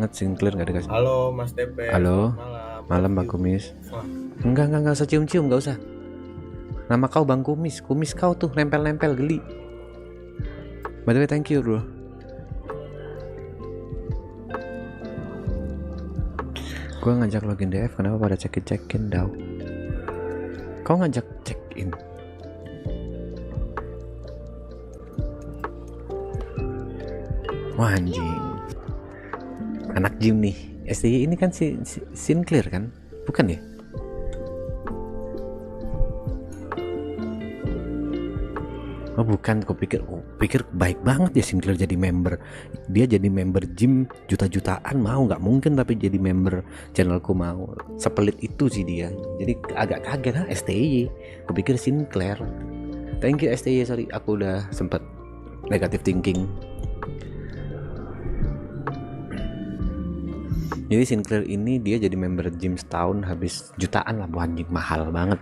Banget Sinclair nggak dikasih. Halo Mas TP, Halo, selamat malam. malam Love Bang you. Kumis. Wah, Enggak usah cium-cium, nggak usah. Nama kau Bang Kumis, kumis kau tuh nempel-nempel geli. By the way, thank you bro. Gua ngajak login DF, kenapa pada check-in dau? Kau ngajak check-in? Wah anjing. Anak gym nih. STY ini kan si Sinclair kan? Bukan ya? Oh bukan, pikir baik banget ya Sinclair jadi member. Dia jadi member gym juta-jutaan mau, nggak mungkin tapi jadi member channelku mau. Sepelit itu sih dia. Jadi agak kaget STY. Kupikir Sinclair. Thank you STY, sorry aku udah sempet negative thinking. Jadi Sinclair ini dia jadi member gym setahun habis jutaan lah, anjing mahal banget.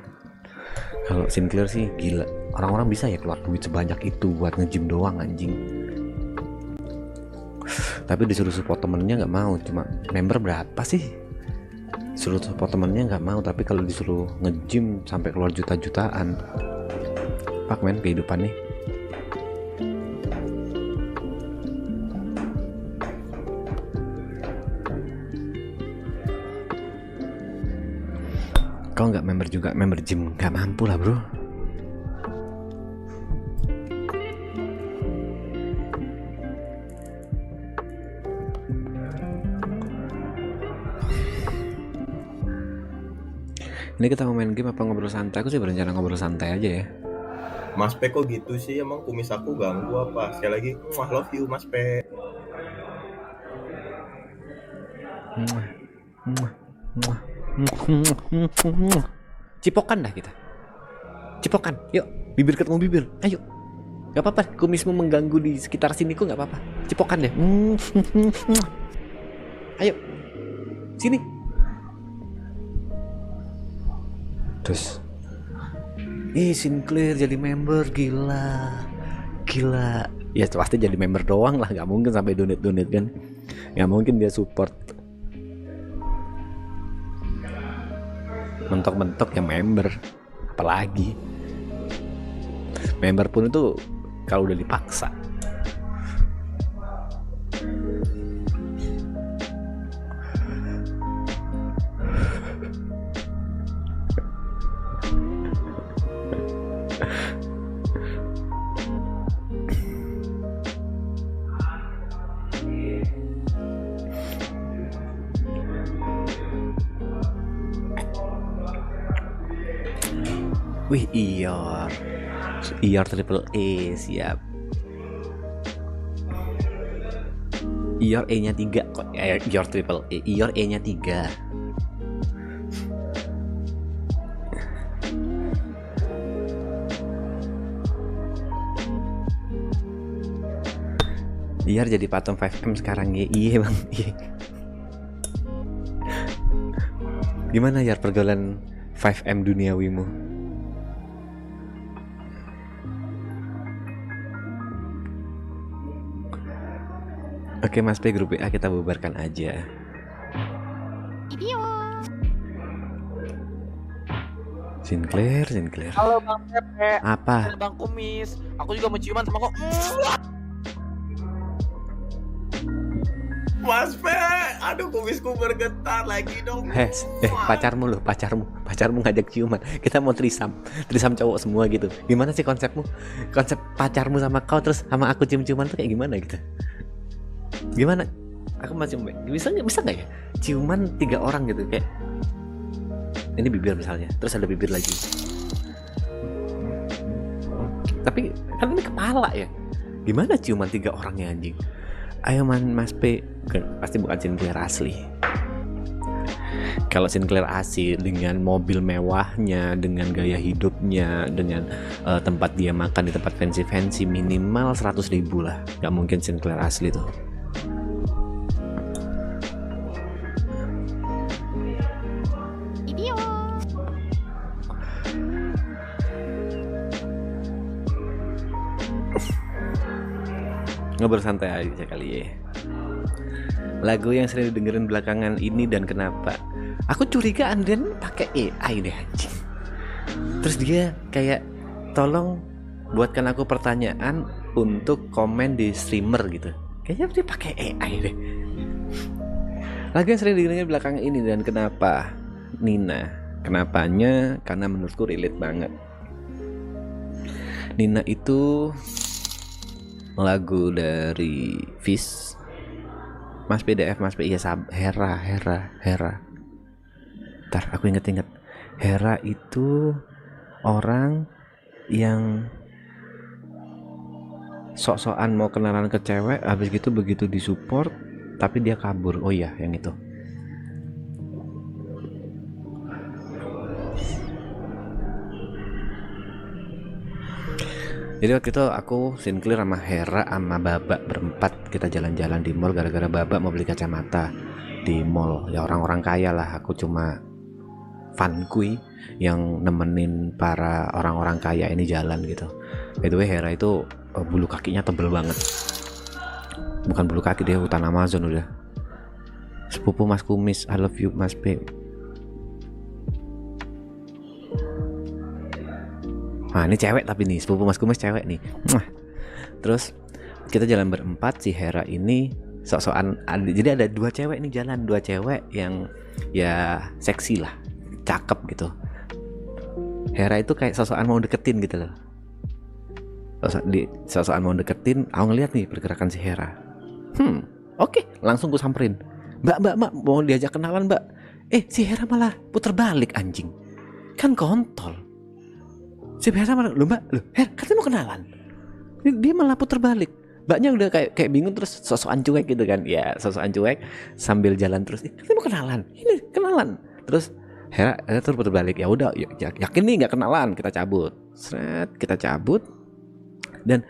Kalau Sinclair sih gila, orang-orang bisa ya keluar duit sebanyak itu buat nge-gym doang anjing. Tapi disuruh support temennya nggak mau, cuma member berapa sih? Suruh support temennya nggak mau, tapi kalau disuruh nge-gym sampai keluar juta-jutaan. Fuck men, kehidupan nih. Kau nggak member juga, member gym nggak mampu lah bro. Ini kita mau main game apa ngobrol santai? Aku sih berencana ngobrol santai aja ya. Mas P kok gitu sih? Emang kumis aku ganggu apa? Sekali lagi, love you Mas P. Cipokan dah kita. Cipokan, yuk bibir ketemu bibir, ayo. Gak apa-apa, kumismu mengganggu di sekitar sini kok gak apa-apa. Cipokan deh. Ayo, sini. Terus, Sinclair jadi member, gila. Ya pasti jadi member doang lah, gak mungkin sampai donate kan. Gak mungkin dia support. Mentok-mentok ya member, apalagi member pun itu kalau udah dipaksa. Wih, IOR triple E siap. IOR E nya 3 kok. IOR triple E, IOR E nya 3. IOR jadi patung 5M sekarang ya. Iya bang. Gimana ya pergaulan 5M duniawimu? Oke Mas P, grup A kita bubarkan aja. Sinclair. Halo Bang Pepe. Apa? Halo Bang Kumis. Aku juga mau ciuman sama kok. Mas P, aduh kumisku bergetar lagi dong. Pacarmu ngajak ciuman. Kita mau trisam cowok semua gitu. Gimana sih konsepmu? Konsep pacarmu sama kau terus sama aku cium-ciuman tuh kayak gimana gitu? Gimana? Aku masih bisa nggak ya? Ciuman 3 orang gitu kayak. Ini bibir misalnya, terus ada bibir lagi. Tapi kan ini kepala ya. Gimana ciuman 3 orangnya anjing? Ayo Mas P, pasti bukan Sinclair asli. Kalau Sinclair asli dengan mobil mewahnya, dengan gaya hidupnya, dengan tempat dia makan di tempat fancy minimal 100.000 lah. Gak mungkin Sinclair asli tuh. Ngobrol santai aja kali ya. Lagu yang sering didengerin belakangan ini dan kenapa? Aku curiga Andrian pakai AI deh anjing. Terus dia kayak tolong buatkan aku pertanyaan untuk komen di streamer gitu. Kayaknya dia pakai AI deh. Lagu yang sering didengerin belakangan ini dan kenapa? Nina. Kenapanya? Karena menurutku relate banget. Nina itu lagu dari Fish, Mas PDF, Mas P, iya Hera. Ntar aku inget. Hera itu orang yang sok-sokan mau kenalan ke cewek, habis gitu begitu disupport tapi dia kabur. Oh iya, yang itu. Jadi waktu itu aku Sinclair sama Hera sama Baba berempat kita jalan-jalan di mall gara-gara Baba mau beli kacamata di mall. Ya orang-orang kaya lah, aku cuma fankui yang nemenin para orang-orang kaya ini jalan gitu. By the way, Hera itu bulu kakinya tebel banget. Bukan bulu kaki, dia hutan Amazon udah. Sepupu Mas Kumis, I love you Mas P. Nah ini cewek tapi nih, sepupu Mas Kumis cewek nih. Terus kita jalan berempat, si Hera ini sok-sokan. Jadi ada dua cewek nih jalan, dua cewek yang ya seksi lah, cakep gitu. Hera itu kayak sok-sokan mau deketin gitu loh. Sok-sokan mau deketin, aku ngeliat nih pergerakan si Hera. Oke, langsung gue samperin. Mbak, mau diajak kenalan mbak. Si Hera malah puter balik anjing. Kan kontol. Si Hera malah, Her, katanya mau kenalan. Dia malah puter balik. Mbaknya udah kayak bingung terus sok-sokan cuek gitu kan. Ya, sok-sokan cuek sambil jalan terus. Katanya mau kenalan. Ini kenalan. Terus Hera terus puter balik. Ya udah, yakin nih nggak kenalan, kita cabut. Kita cabut. Dan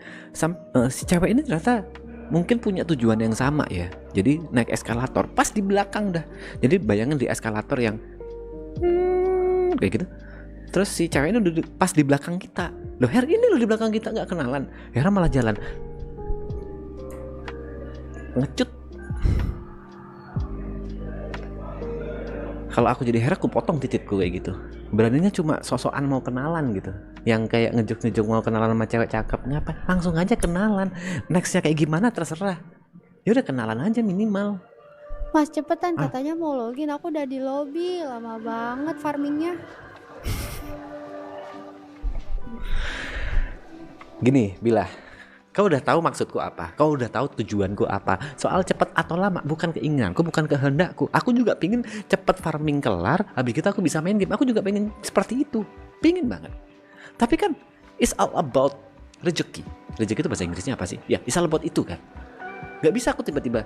si cewek ini ternyata mungkin punya tujuan yang sama ya. Jadi naik eskalator pas di belakang dah. Jadi bayangin di eskalator yang kayak gitu. Terus si cewek ini duduk pas di belakang kita. Loh Her, ini loh di belakang kita, nggak kenalan. Hera malah jalan ngecut. Kalau aku jadi Hera, aku potong titikku kayak gitu. Beraninya cuma sosokan mau kenalan gitu. Yang kayak ngejuk-ngejuk mau kenalan sama cewek cakep. Ngapa? Langsung aja kenalan. Nextnya kayak gimana terserah. Ya udah kenalan aja minimal. Mas cepetan, katanya mau login. Aku udah di lobby, lama banget farmingnya. Gini, Bila, kau udah tahu maksudku apa? Kau udah tahu tujuanku apa? Soal cepet atau lama bukan keinginanku, bukan kehendakku. Aku juga pingin cepet farming kelar, habis itu aku bisa main game. Aku juga pengen seperti itu, pingin banget. Tapi kan it's all about rezeki. Rezeki itu bahasa Inggrisnya apa sih? Ya, it's all about itu kan. Gak bisa aku tiba-tiba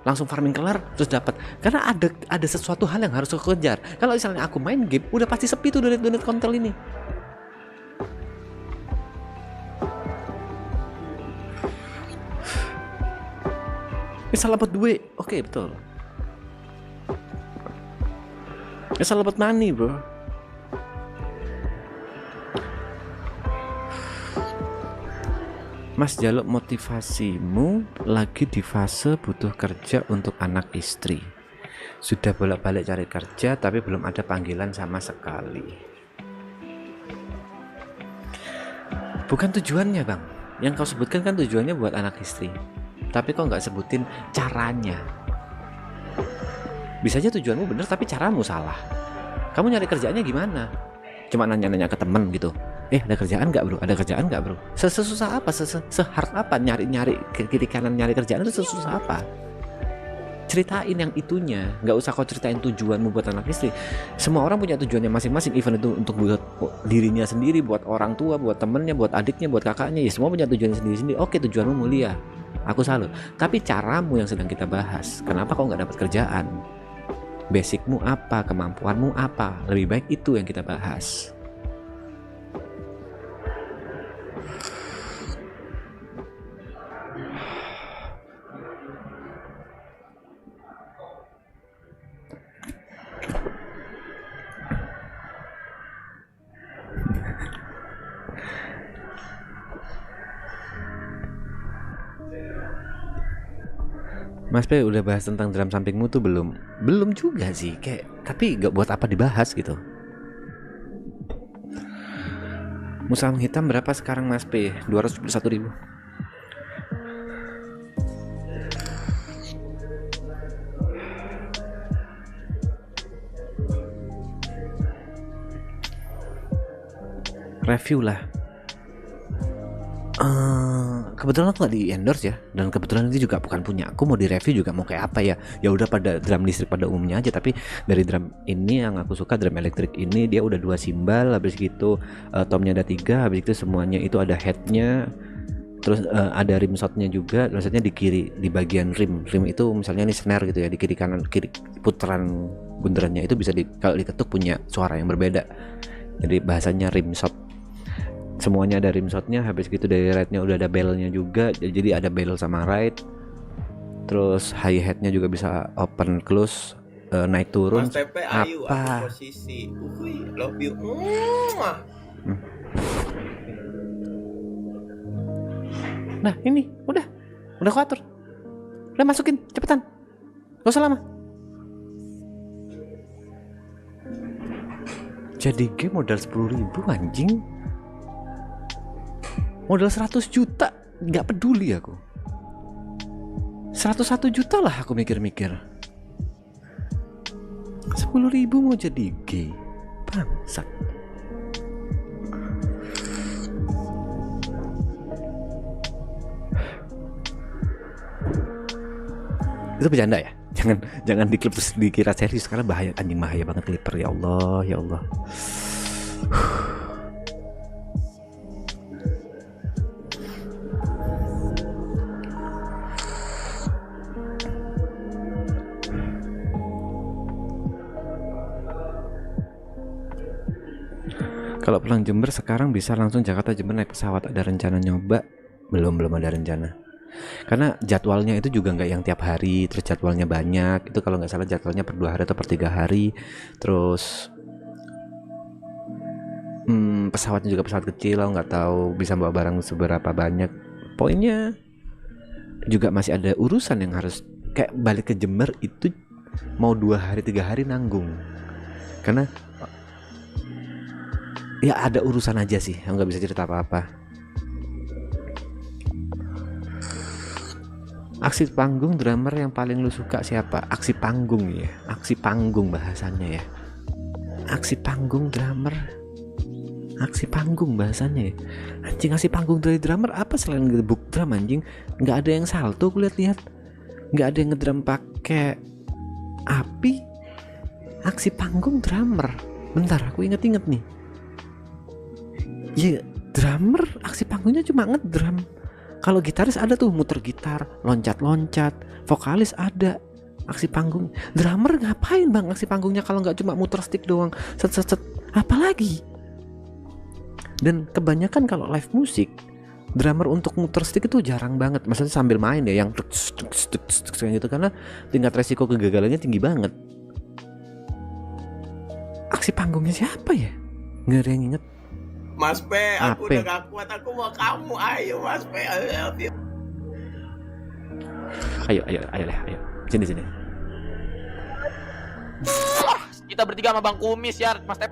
langsung farming kelar terus dapat. Karena ada sesuatu hal yang harus aku kejar. Kalau misalnya aku main game, udah pasti sepi tuh donat kontel ini. It's all about duit. Oke, betul. It's all about money, bro. Mas Jaluk, motivasimu lagi di fase butuh kerja untuk anak istri. Sudah bolak-balik cari kerja tapi belum ada panggilan sama sekali. Bukan tujuannya bang. Yang kau sebutkan kan tujuannya buat anak istri. Tapi kok nggak sebutin caranya. Bisa aja tujuanmu bener tapi caramu salah. Kamu nyari kerjaannya gimana? Cuma nanya-nanya ke temen gitu. Ada kerjaan nggak bro? Ada kerjaan nggak bro? Sesusah apa? Sehard apa? Nyari kiri kanan nyari kerjaan itu sesusah apa? Ceritain yang itunya. Nggak usah kau ceritain tujuanmu buat anak istri. Semua orang punya tujuannya masing-masing. Even itu untuk buat dirinya sendiri, buat orang tua, buat temennya, buat adiknya, buat kakaknya. Ya semua punya tujuannya sendiri-sendiri. Oke, tujuanmu mulia. Aku salut. Tapi caramu yang sedang kita bahas. Kenapa kau nggak dapat kerjaan? Basicmu apa? Kemampuanmu apa? Lebih baik itu yang kita bahas. Mas P udah bahas tentang drum sampingmu tuh belum? Belum juga sih, kayak tapi gak buat apa dibahas gitu. Musang hitam berapa sekarang Mas P? 271.000. Review lah. Kebetulan aku nggak di endorse ya, dan kebetulan ini juga bukan punya aku. Mau di review juga mau kayak apa ya? Ya udah pada drum listrik pada umumnya aja. Tapi dari drum ini yang aku suka, drum elektrik ini dia udah 2 simbal, habis gitu tomnya ada 3, habis itu semuanya itu ada headnya, terus ada rim shotnya juga. Maksudnya di kiri, di bagian rim itu misalnya ini snare gitu ya, di kiri kanan kiri putaran bunderannya itu bisa kalau diketuk punya suara yang berbeda. Jadi bahasanya rim shot. Semuanya ada rim shotnya, habis gitu dari ride-nya udah ada bell-nya juga, jadi ada bell sama ride. Terus hi hat-nya juga bisa open close, naik turun. Mas Pepe, ayo apa? aku posisi. Love you. Nah ini udah aku atur, udah masukin cepetan, gak usah lama. Jadi game modal 10.000 anjing. Modal 100 juta gak peduli aku. 101 juta lah aku mikir-mikir. 10.000 mau jadi gay, bangsat. Itu bercanda ya? Jangan diklip terus dikira serius, karena bahaya, anjing bahaya banget clipper. Ya Allah, ya Allah. Kalau pulang Jember sekarang bisa langsung Jakarta Jember naik pesawat. Ada rencana nyoba? Belum ada rencana. Karena jadwalnya itu juga nggak yang tiap hari, terus jadwalnya banyak. Itu kalau nggak salah jadwalnya per 2 hari atau per 3 hari. Terus pesawatnya juga pesawat kecil, aku nggak tahu bisa bawa barang seberapa banyak. Poinnya juga masih ada urusan yang harus, kayak balik ke Jember itu mau 2 hari 3 hari nanggung. Karena ya ada urusan aja sih, aku nggak bisa cerita apa-apa. Aksi panggung drummer yang paling lu suka siapa? Aksi panggung ya, aksi panggung bahasanya ya. Aksi panggung drummer, aksi panggung bahasanya ya. Anjing, aksi panggung dari drummer apa selain ngebuk drum anjing? Nggak ada yang salto, aku lihat-lihat. Nggak ada yang ngedrum pakai api. Aksi panggung drummer. Bentar, aku inget-inget nih. Iya, drummer aksi panggungnya cuma ngedrum. Kalau gitaris ada tuh muter gitar, loncat-loncat. Vokalis ada aksi panggung. Drummer ngapain bang aksi panggungnya kalau nggak cuma muter stick doang, set. Apalagi? Dan kebanyakan kalau live musik, drummer untuk muter stick itu jarang banget. Maksudnya sambil main ya, yang gitu, karena tingkat resiko kegagalannya tinggi banget. Aksi panggungnya siapa ya? Nggak ada yang inget. Mas P, aku Ape. udah gak kuat, aku mau kamu. Ayo Mas P, I love you. Ayo. Sini. Kita bertiga sama Bang Kumis ya, Mas Tep.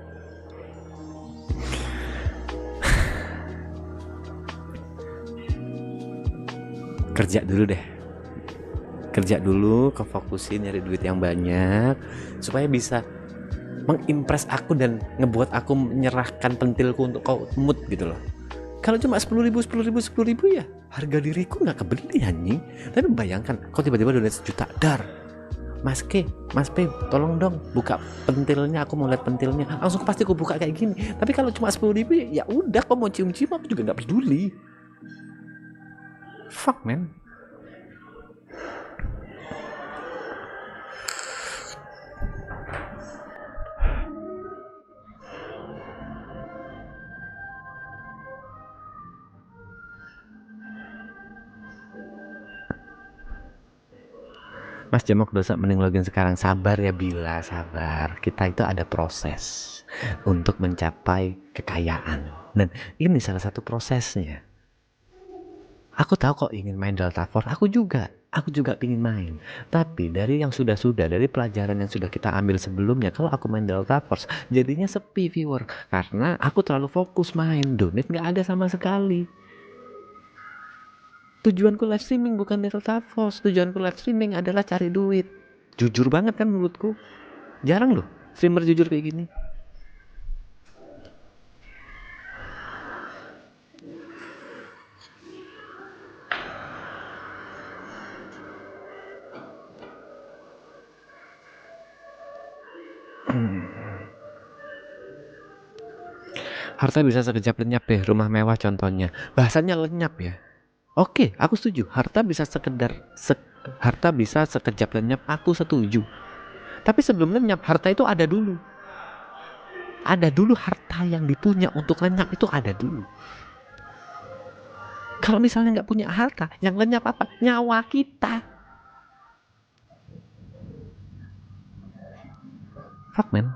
Kerja dulu, kefokusin nyari duit yang banyak supaya bisa mengimpress aku dan ngebuat aku menyerahkan pentilku untuk kau mood gitu loh. Kalau cuma 10.000 ya harga diriku nggak kebeli anjing. Tapi bayangkan kau tiba-tiba donate 1 juta, dar Mas P, tolong dong buka pentilnya, aku mau lihat pentilnya. Langsung pasti aku buka kayak gini. Tapi kalau cuma 10.000 ya udah, kau mau cium-cium aku juga nggak peduli. Fuck man. Mas Jamok dosa mending login sekarang. Sabar ya Bila, sabar. Kita itu ada proses untuk mencapai kekayaan. Dan ini salah satu prosesnya. Aku tahu kok ingin main Delta Force, aku juga. Aku juga pingin main, tapi dari yang sudah-sudah, dari pelajaran yang sudah kita ambil sebelumnya, kalau aku main Delta Force jadinya sepi viewer karena aku terlalu fokus main, donate nggak ada sama sekali. Tujuanku live streaming bukan Delta Force, tujuanku live streaming adalah cari duit. Jujur banget kan menurutku, jarang loh streamer jujur kayak gini. Harta bisa sekejap lenyap deh, rumah mewah contohnya. Bahasanya lenyap ya. Oke, aku setuju. Harta bisa sekejap lenyap, aku setuju. Tapi sebelum lenyap, harta itu ada dulu. Ada dulu harta yang dipunya untuk lenyap itu ada dulu. Kalau misalnya nggak punya harta, yang lenyap apa? Nyawa kita. Fuck man.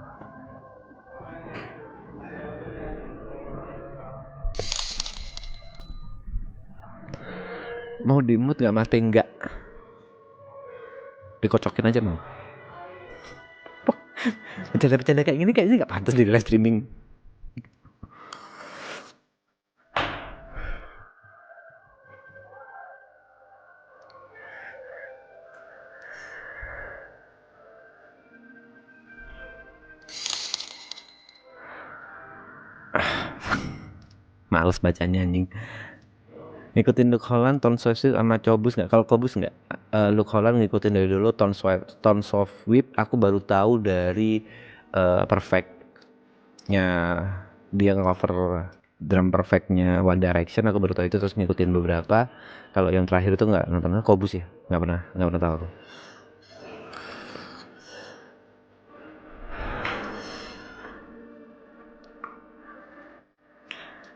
Mau dimut nggak mati nggak? Dikocokin aja mau. Bercanda-bercanda kayak gini kayaknya nggak pantas di live streaming. Males bacanya anjing. Ngikutin Luke Holland, Tom Swift sama Cobus nggak? Kalau Cobus nggak, Luke Holland ngikutin dari dulu. Tom Swift aku baru tahu dari Perfectnya, dia cover drum Perfectnya One Direction, aku baru tahu itu, terus ngikutin beberapa. Kalau yang terakhir itu nggak nontonnya Cobus ya, nggak pernah tahu aku.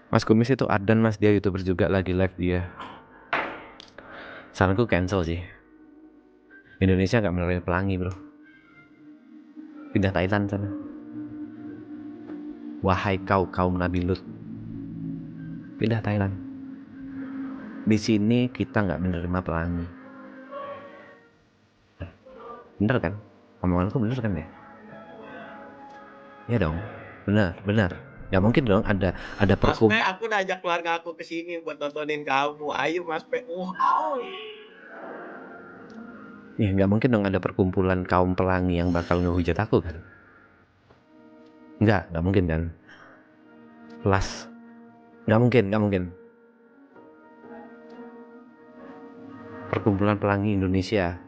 Mas Kumis itu Adan mas, dia YouTuber juga, lagi live dia. Saranku cancel sih. Indonesia nggak menerima pelangi bro, pindah Thailand sana. Wahai kau kaum Nabi Lut, pindah Thailand. Di sini kita nggak menerima pelangi. Bener kan? Omonganku bener kan ya? Ya dong, bener. Ya mungkin dong ada Mas Pe, aku ngajak keluarga aku ke sini buat nontonin kamu. Ayo Mas Pe. Wow. Ya nggak mungkin dong ada perkumpulan kaum pelangi yang bakal ngehujat aku kan? Nggak mungkin kan? Plus, nggak mungkin. Perkumpulan Pelangi Indonesia,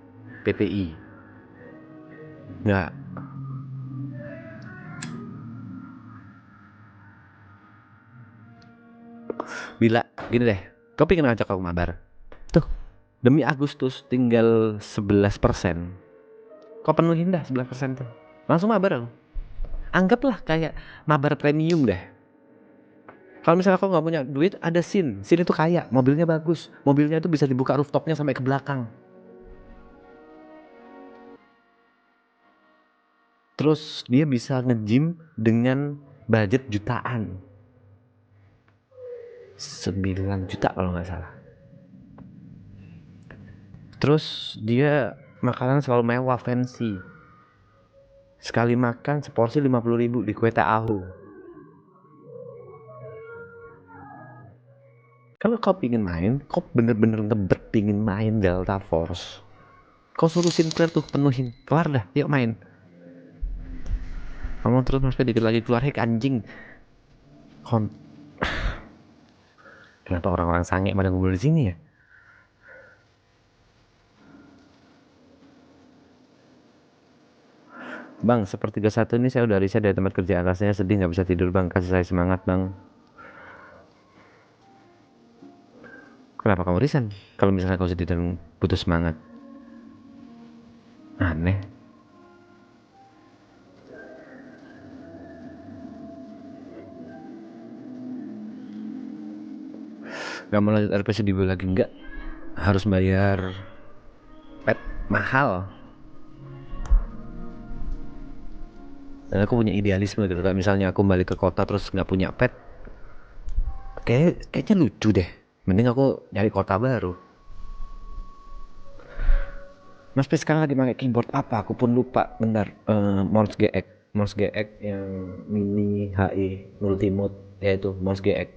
PPI. Nggak. Bila gini deh, kau pengen ngajak aku mabar? Tuh, demi Agustus tinggal 11%. Kau penuhin dah 11% tuh. Langsung mabar aku. Anggaplah kayak mabar premium deh. Kalau misalnya kau nggak punya duit, ada Sin itu kaya, mobilnya bagus, mobilnya itu bisa dibuka rooftopnya sampai ke belakang. Terus dia bisa nge-gym dengan budget jutaan, 9 juta kalau nggak salah. Terus dia makanan selalu mewah, fancy. Sekali makan seporsi 50.000 di Kue Tahu. Kalau kau pingin main, kau bener-bener ngebet pingin main Delta Force, kau suruhin player tuh penuhin, kelar dah, yuk main. Ngomong terus mas, dikit lagi keluar hack anjing. Kenapa orang-orang sange pada ngumpul di sini ya? Bang, sepertiga satu ini saya udah resign dari tempat kerjaan, rasanya sedih nggak bisa tidur bang, kasih saya semangat bang. Kenapa kamu resign? Kalau misalnya kau sedih dan butuh semangat, aneh. Gak mau lanjut RP sedih lagi, enggak. Harus bayar pet mahal. Dan aku punya idealisme gitu, kayak misalnya aku balik ke kota terus nggak punya pet, kayaknya lucu deh. Mending aku nyari kota baru. Mas P sekarang lagi pakai keyboard apa? Aku pun lupa. Bentar. Morse GX yang mini HE multimode, yaitu Morse GX.